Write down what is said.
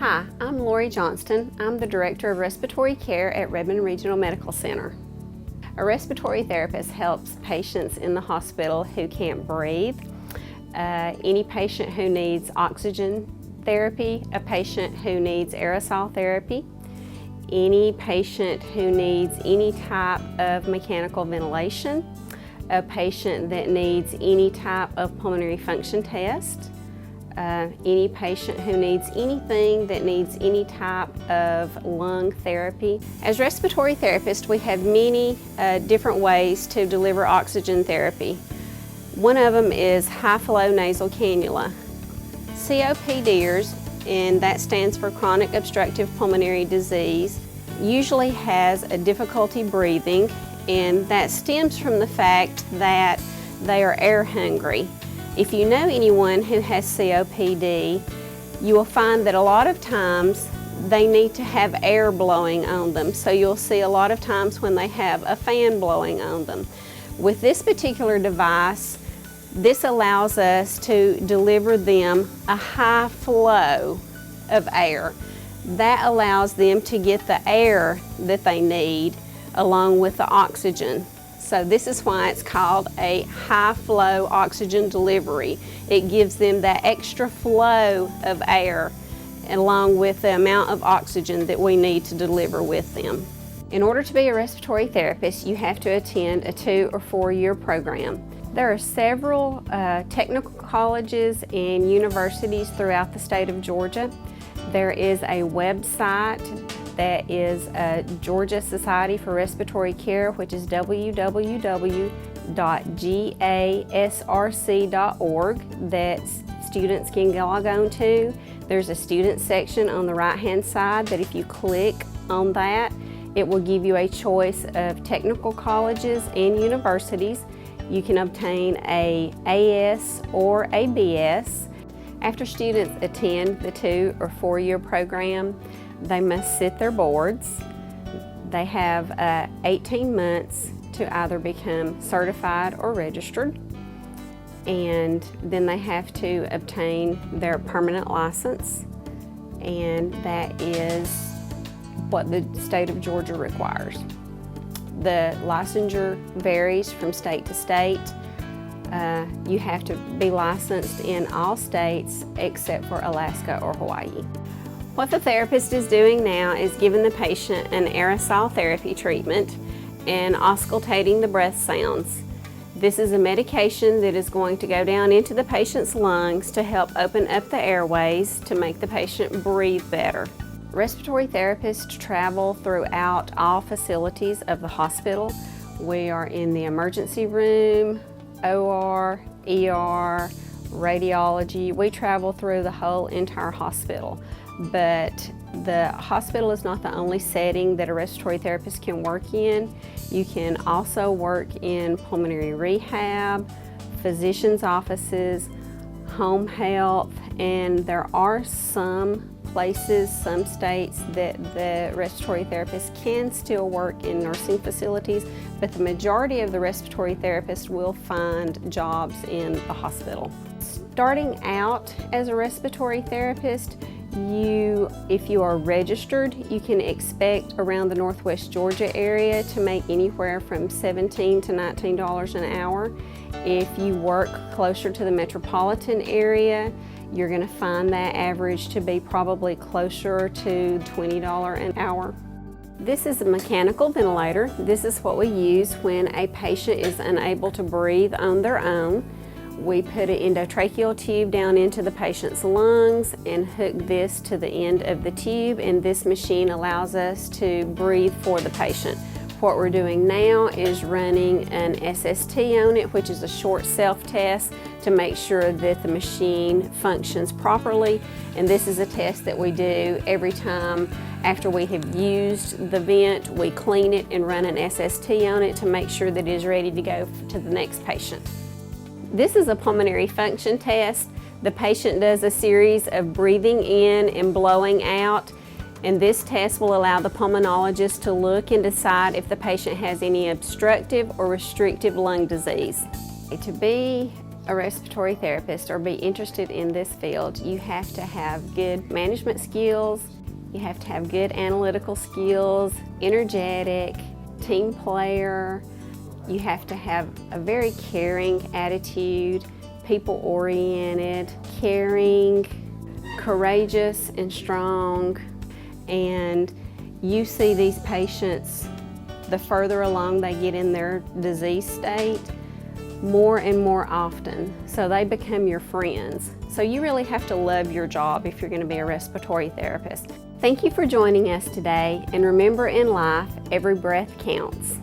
Hi, I'm Lori Johnston. I'm the Director of Respiratory Care at Redmond Regional Medical Center. A respiratory therapist helps patients in the hospital who can't breathe, any patient who needs oxygen therapy, a patient who needs aerosol therapy, any patient who needs any type of mechanical ventilation, a patient that needs any type of pulmonary function test, any patient who needs anything that needs any type of lung therapy. As respiratory therapists, we have many different ways to deliver oxygen therapy. One of them is high-flow nasal cannula. COPDers, and that stands for chronic obstructive pulmonary disease, usually has a difficulty breathing, and that stems from the fact that they are air hungry. If you know anyone who has COPD, you will find that a lot of times they need to have air blowing on them. So you'll see a lot of times when they have a fan blowing on them. With this particular device, this allows us to deliver them a high flow of air. That allows them to get the air that they need along with the oxygen. So this is why it's called a high flow oxygen delivery. It gives them that extra flow of air along with the amount of oxygen that we need to deliver with them. In order to be a respiratory therapist, you have to attend a 2 or 4 year program. There are several technical colleges and universities throughout the state of Georgia. There is a website that is Georgia Society for Respiratory Care, which is www.gasrc.org, that students can log on to. There's a student section on the right-hand side that if you click on that, it will give you a choice of technical colleges and universities. You can obtain a AS or a BS. After students attend the 2 or 4 year program, they must sit their boards. They have 18 months to either become certified or registered, and then they have to obtain their permanent license, and that is what the state of Georgia requires. The licensure varies from state to state. You have to be licensed in all states except for Alaska or Hawaii. What the therapist is doing now is giving the patient an aerosol therapy treatment and auscultating the breath sounds. This is a medication that is going to go down into the patient's lungs to help open up the airways to make the patient breathe better. Respiratory therapists travel throughout all facilities of the hospital. We are in the emergency room, OR, ER, radiology. We travel through the whole entire hospital. But the hospital is not the only setting that a respiratory therapist can work in. You can also work in pulmonary rehab, physicians' offices, home health, and there are some places, some states that the respiratory therapist can still work in nursing facilities, but the majority of the respiratory therapists will find jobs in the hospital. Starting out as a respiratory therapist, if you are registered, you can expect around the Northwest Georgia area to make anywhere from $17 to $19 an hour. If you work closer to the metropolitan area, you're going to find that average to be probably closer to $20 an hour. This is a mechanical ventilator. This is what we use when a patient is unable to breathe on their own. We put an endotracheal tube down into the patient's lungs and hook this to the end of the tube, and this machine allows us to breathe for the patient. What we're doing now is running an SST on it, which is a short self-test to make sure that the machine functions properly, and this is a test that we do every time after we have used the vent. We clean it and run an SST on it to make sure that it is ready to go to the next patient. This is a pulmonary function test. The patient does a series of breathing in and blowing out, and this test will allow the pulmonologist to look and decide if the patient has any obstructive or restrictive lung disease. To be a respiratory therapist or be interested in this field, you have to have good management skills, you have to have good analytical skills, energetic, team player, you have to have a very caring attitude, people-oriented, caring, courageous and strong, and you see these patients, the further along they get in their disease state, more and more often, so they become your friends. So you really have to love your job if you're going to be a respiratory therapist. Thank you for joining us today, and remember, in life, every breath counts.